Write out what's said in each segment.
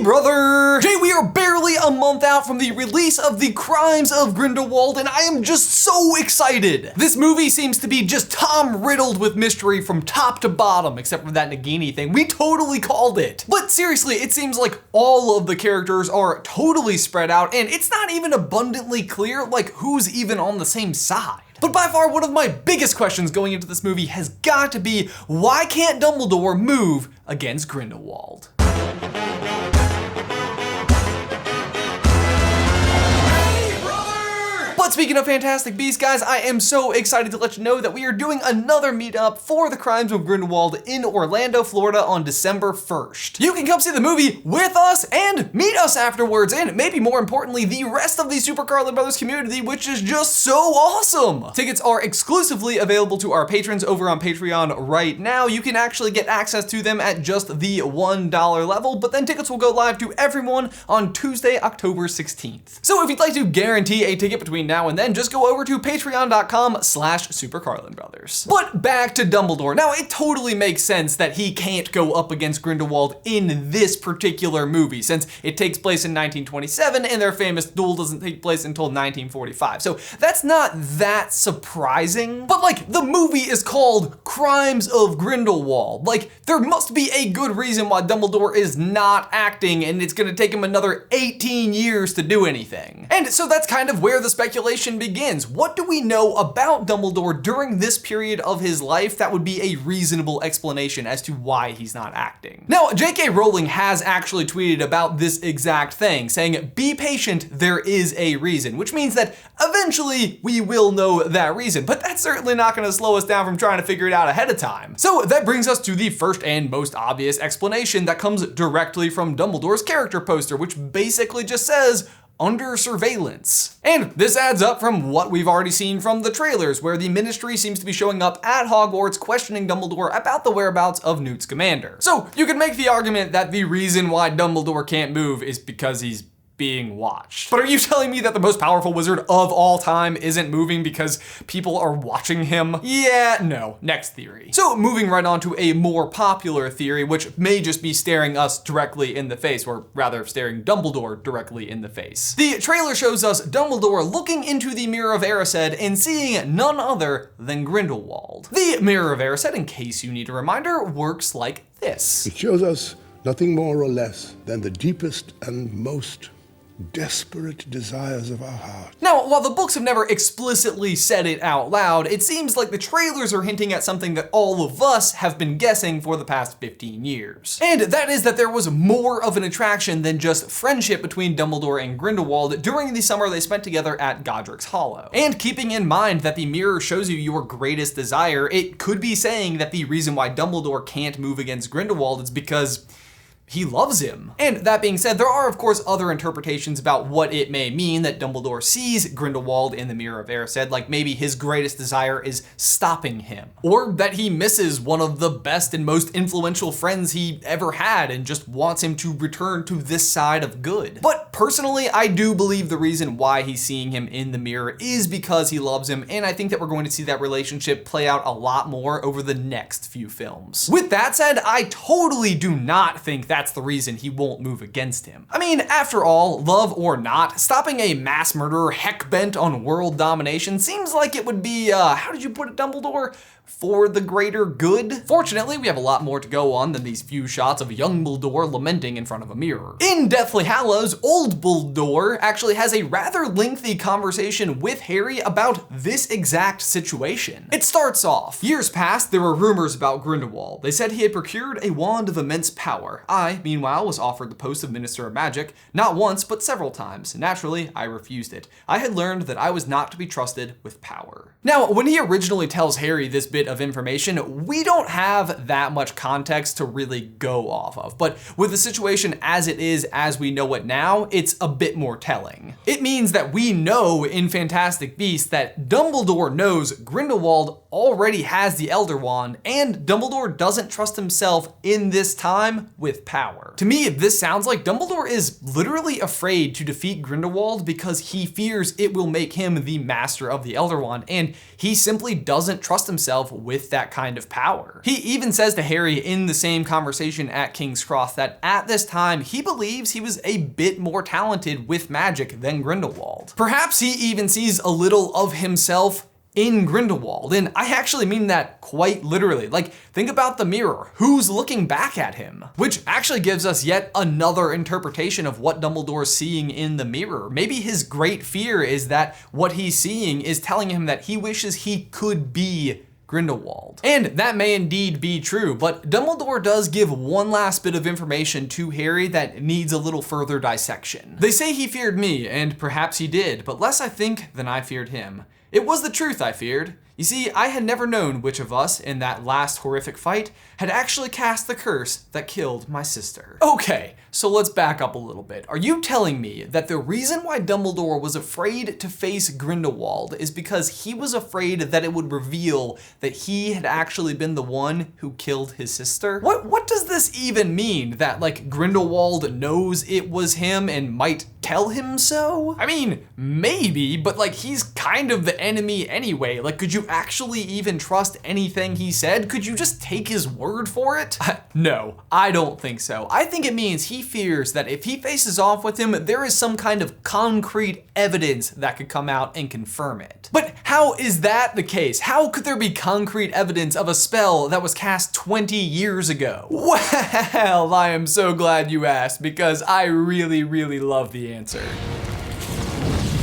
brother! Jay, we are barely a month out from the release of the Crimes of Grindelwald, and I am just so excited! This movie seems to be just riddled with mystery from top to bottom, except for that Nagini thing. We totally called it! But seriously, it seems like all of the characters are totally spread out, and it's not even abundantly clear, like, who's even on the same side. But by far, one of my biggest questions going into this movie has got to be, why can't Dumbledore move against Grindelwald? But speaking of Fantastic Beasts, guys, I am so excited to let you know that we are doing another meetup for the Crimes of Grindelwald in Orlando, Florida on December 1st. You can come see the movie with us and meet us afterwards, and maybe more importantly, the rest of the Super Carlin Brothers community, which is just so awesome. Tickets are exclusively available to our patrons over on Patreon right now. You can actually get access to them at just the $1 level, but then tickets will go live to everyone on Tuesday, October 16th. So if you'd like to guarantee a ticket between now and then, just go over to patreon.com/SuperCarlinBrothers. But back to Dumbledore. Now, it totally makes sense that he can't go up against Grindelwald in this particular movie, since it takes place in 1927 and their famous duel doesn't take place until 1945. So that's not that surprising. But like, the movie is called Crimes of Grindelwald. Like, there must be a good reason why Dumbledore is not acting, and it's gonna take him another 18 years to do anything. And so that's kind of where the speculation begins. What do we know about Dumbledore during this period of his life that would be a reasonable explanation as to why he's not acting? Now, J.K. Rowling has actually tweeted about this exact thing, saying, "Be patient, there is a reason," which means that eventually we will know that reason, but that's certainly not going to slow us down from trying to figure it out ahead of time. So that brings us to the first and most obvious explanation that comes directly from Dumbledore's character poster, which basically just says, "Under surveillance." And this adds up from what we've already seen from the trailers, where the Ministry seems to be showing up at Hogwarts questioning Dumbledore about the whereabouts of Newt Scamander. So you can make the argument that the reason why Dumbledore can't move is because he's being watched. But are you telling me that the most powerful wizard of all time isn't moving because people are watching him? Yeah, no. Next theory. So moving right on to a more popular theory, which may just be staring us directly in the face, or rather staring Dumbledore directly in the face. The trailer shows us Dumbledore looking into the Mirror of Erised and seeing none other than Grindelwald. The Mirror of Erised, in case you need a reminder, works like this. It shows us nothing more or less than the deepest and most desperate desires of our heart. Now, while the books have never explicitly said it out loud, it seems like the trailers are hinting at something that all of us have been guessing for the past 15 years. And that is that there was more of an attraction than just friendship between Dumbledore and Grindelwald during the summer they spent together at Godric's Hollow. And keeping in mind that the mirror shows you your greatest desire, it could be saying that the reason why Dumbledore can't move against Grindelwald is because he loves him. And that being said, there are of course other interpretations about what it may mean that Dumbledore sees Grindelwald in the Mirror of Erised, like maybe his greatest desire is stopping him, or that he misses one of the best and most influential friends he ever had and just wants him to return to this side of good. But personally, I do believe the reason why he's seeing him in the mirror is because he loves him, and I think that we're going to see that relationship play out a lot more over the next few films. With that said, I totally do not think that's the reason he won't move against him. I mean, after all, love or not, stopping a mass murderer heck-bent on world domination seems like it would be, how did you put it, Dumbledore? For the greater good? Fortunately, we have a lot more to go on than these few shots of young Dumbledore lamenting in front of a mirror. In Deathly Hallows, old Dumbledore actually has a rather lengthy conversation with Harry about this exact situation. It starts off, years past, there were rumors about Grindelwald. They said he had procured a wand of immense power. I, meanwhile, was offered the post of Minister of Magic, not once, but several times. Naturally, I refused it. I had learned that I was not to be trusted with power. Now, when he originally tells Harry this bit of information, we don't have that much context to really go off of, but with the situation as it is, as we know it now, it's a bit more telling. It means that we know in Fantastic Beasts that Dumbledore knows Grindelwald already has the Elder Wand, and Dumbledore doesn't trust himself in this time with power. To me, this sounds like Dumbledore is literally afraid to defeat Grindelwald because he fears it will make him the master of the Elder Wand, and he simply doesn't trust himself with that kind of power. He even says to Harry in the same conversation at King's Cross that at this time he believes he was a bit more talented with magic than Grindelwald. Perhaps he even sees a little of himself in Grindelwald, and I actually mean that quite literally. Like, think about the mirror. Who's looking back at him? Which actually gives us yet another interpretation of what Dumbledore's seeing in the mirror. Maybe his great fear is that what he's seeing is telling him that he wishes he could be Grindelwald. And that may indeed be true, but Dumbledore does give one last bit of information to Harry that needs a little further dissection. They say he feared me, and perhaps he did, but less I think than I feared him. It was the truth I feared. You see, I had never known which of us, in that last horrific fight, had actually cast the curse that killed my sister. Okay, so let's back up a little bit. Are you telling me that the reason why Dumbledore was afraid to face Grindelwald is because he was afraid that it would reveal that he had actually been the one who killed his sister? What does this even mean? That, like, Grindelwald knows it was him and might tell him so? I mean, maybe, but like, he's kind of the enemy anyway. Like, could you actually even trust anything he said? Could you just take his word for it? No, I don't think so. I think it means he fears that if he faces off with him, there is some kind of concrete evidence that could come out and confirm it. But how is that the case? How could there be concrete evidence of a spell that was cast 20 years ago? Well, I am so glad you asked, because I really, really love the answer.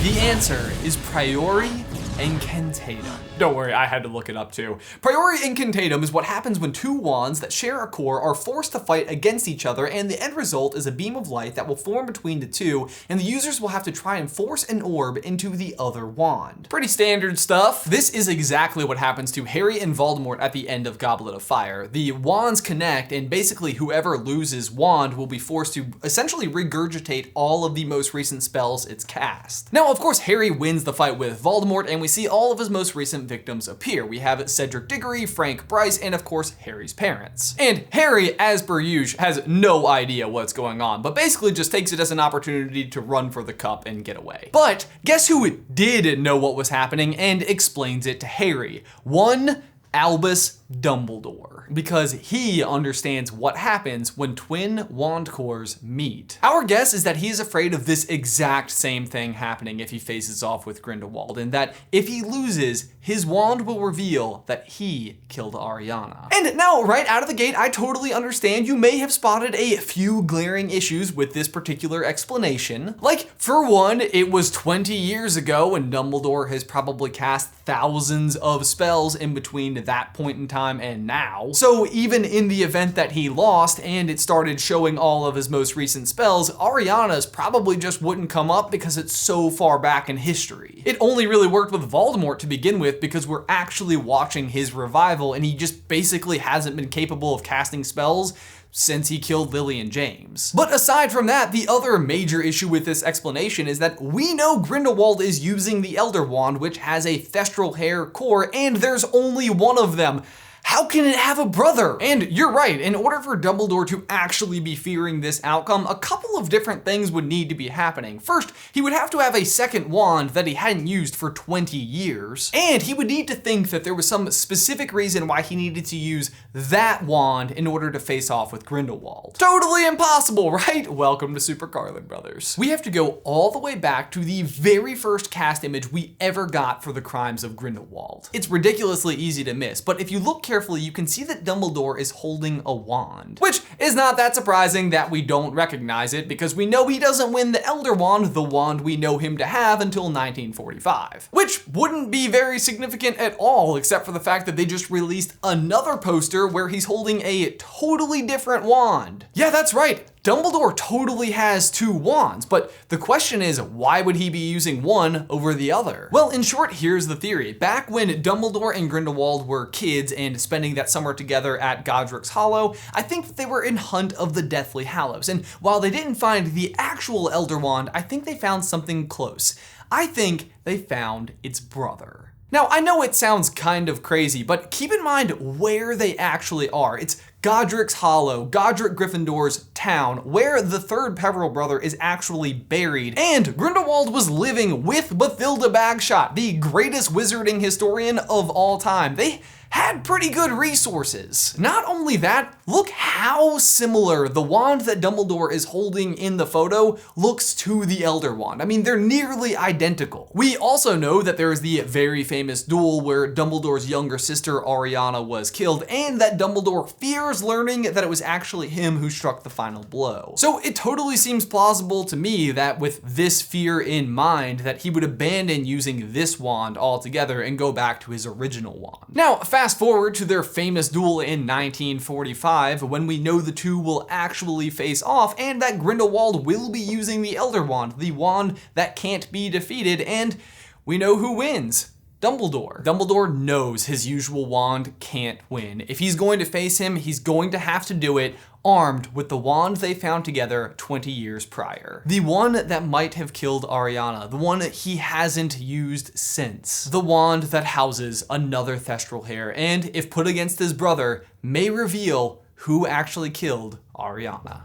The answer is Priori Incantatem. Don't worry, I had to look it up too. Priori Incantatem is what happens when two wands that share a core are forced to fight against each other, and the end result is a beam of light that will form between the two, and the users will have to try and force an orb into the other wand. Pretty standard stuff. This is exactly what happens to Harry and Voldemort at the end of Goblet of Fire. The wands connect, and basically whoever loses wand will be forced to essentially regurgitate all of the most recent spells it's cast. Now, of course, Harry wins the fight with Voldemort, and we see all of his most recent victims appear. We have Cedric Diggory, Frank Bryce, and of course Harry's parents. And Harry, as per usual, has no idea what's going on, but basically just takes it as an opportunity to run for the cup and get away. But guess who did know what was happening and explains it to Harry? One Albus Dumbledore, because he understands what happens when twin wand cores meet. Our guess is that he is afraid of this exact same thing happening if he faces off with Grindelwald, and that if he loses, his wand will reveal that he killed Ariana. And now, right out of the gate, I totally understand you may have spotted a few glaring issues with this particular explanation. Like, for one, it was 20 years ago, and Dumbledore has probably cast thousands of spells in between that point in time and now. So even in the event that he lost and it started showing all of his most recent spells, Ariana's probably just wouldn't come up because it's so far back in history. It only really worked with Voldemort to begin with because we're actually watching his revival, and he just basically hasn't been capable of casting spells since he killed Lily and James. But aside from that, the other major issue with this explanation is that we know Grindelwald is using the Elder Wand, which has a thestral hair core, and there's only one of them. How can it have a brother? And you're right, in order for Dumbledore to actually be fearing this outcome, a couple of different things would need to be happening. First, he would have to have a second wand that he hadn't used for 20 years, and he would need to think that there was some specific reason why he needed to use that wand in order to face off with Grindelwald. Totally impossible, right? Welcome to SuperCarlinBrothers. We have to go all the way back to the very first cast image we ever got for the Crimes of Grindelwald. It's ridiculously easy to miss, but if you look carefully, you can see that Dumbledore is holding a wand, which is not that surprising that we don't recognize it, because we know he doesn't win the Elder Wand, the wand we know him to have, until 1945, which wouldn't be very significant at all, except for the fact that they just released another poster where he's holding a totally different wand. Yeah, that's right. Dumbledore totally has two wands, but the question is, why would he be using one over the other? Well, in short, here's the theory. Back when Dumbledore and Grindelwald were kids and spending that summer together at Godric's Hollow, I think that they were in hunt of the Deathly Hallows, and while they didn't find the actual Elder Wand, I think they found something close. I think they found its brother. Now, I know it sounds kind of crazy, but keep in mind where they actually are. It's Godric's Hollow, Godric Gryffindor's town, where the third Peveril brother is actually buried, and Grindelwald was living with Bathilda Bagshot, the greatest wizarding historian of all time. They had pretty good resources. Not only that, look how similar the wand that Dumbledore is holding in the photo looks to the Elder Wand. I mean, they're nearly identical. We also know that there is the very famous duel where Dumbledore's younger sister Ariana was killed, and that Dumbledore fears learning that it was actually him who struck the final blow. So it totally seems plausible to me that with this fear in mind, that he would abandon using this wand altogether and go back to his original wand. Now, fast forward to their famous duel in 1945, when we know the two will actually face off, and that Grindelwald will be using the Elder Wand, the wand that can't be defeated, and we know who wins. Dumbledore. Dumbledore knows his usual wand can't win. If he's going to face him, he's going to have to do it armed with the wand they found together 20 years prior. The one that might have killed Ariana, the one he hasn't used since. The wand that houses another Thestral hair, and if put against his brother, may reveal who actually killed Ariana.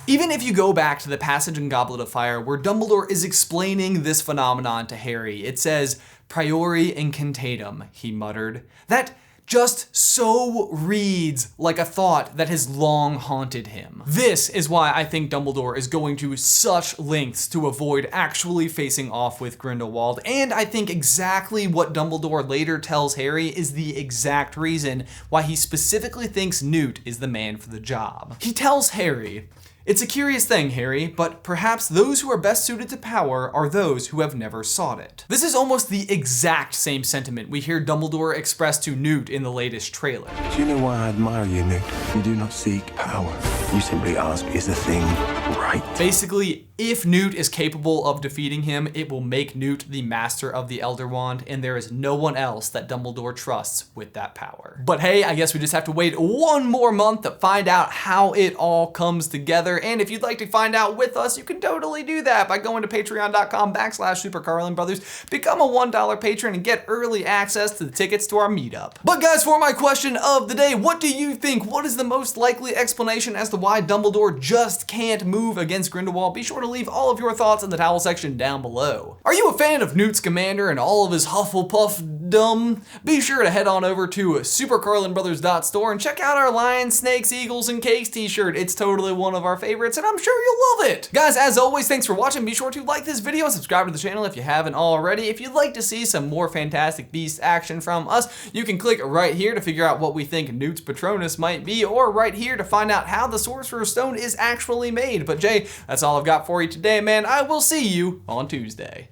Even if you go back to the passage in Goblet of Fire where Dumbledore is explaining this phenomenon to Harry, it says, "Priori Incantatem," he muttered. That just so reads like a thought that has long haunted him. This is why I think Dumbledore is going to such lengths to avoid actually facing off with Grindelwald, and I think exactly what Dumbledore later tells Harry is the exact reason why he specifically thinks Newt is the man for the job. He tells Harry, "It's a curious thing, Harry, but perhaps those who are best suited to power are those who have never sought it." This is almost the exact same sentiment we hear Dumbledore express to Newt in the latest trailer. Do you know why I admire you, Newt? You do not seek power. You simply ask, is the thing right? Basically, if Newt is capable of defeating him, it will make Newt the master of the Elder Wand, and there is no one else that Dumbledore trusts with that power. But hey, I guess we just have to wait one more month to find out how it all comes together. And if you'd like to find out with us, you can totally do that by going to patreon.com/SuperCarlinBrothers, become a $1 patron and get early access to the tickets to our meetup. But guys, for my question of the day, what do you think? What is the most likely explanation as to why Dumbledore just can't move against Grindelwald? Be sure to leave all of your thoughts in the towel section down below. Are you a fan of Newt Scamander and all of his Hufflepuff-dom? Be sure to head on over to SuperCarlinBrothers.store and check out our Lions, Snakes, Eagles, and Cakes t-shirt. It's totally one of our favorites, and I'm sure you'll love it. Guys, as always, thanks for watching. Be sure to like this video and subscribe to the channel if you haven't already. If you'd like to see some more Fantastic Beasts action from us, you can click right here to figure out what we think Newt's Patronus might be, or right here to find out how the Sorcerer's Stone is actually made. But Jay, that's all I've got for you today, man. I will see you on Tuesday.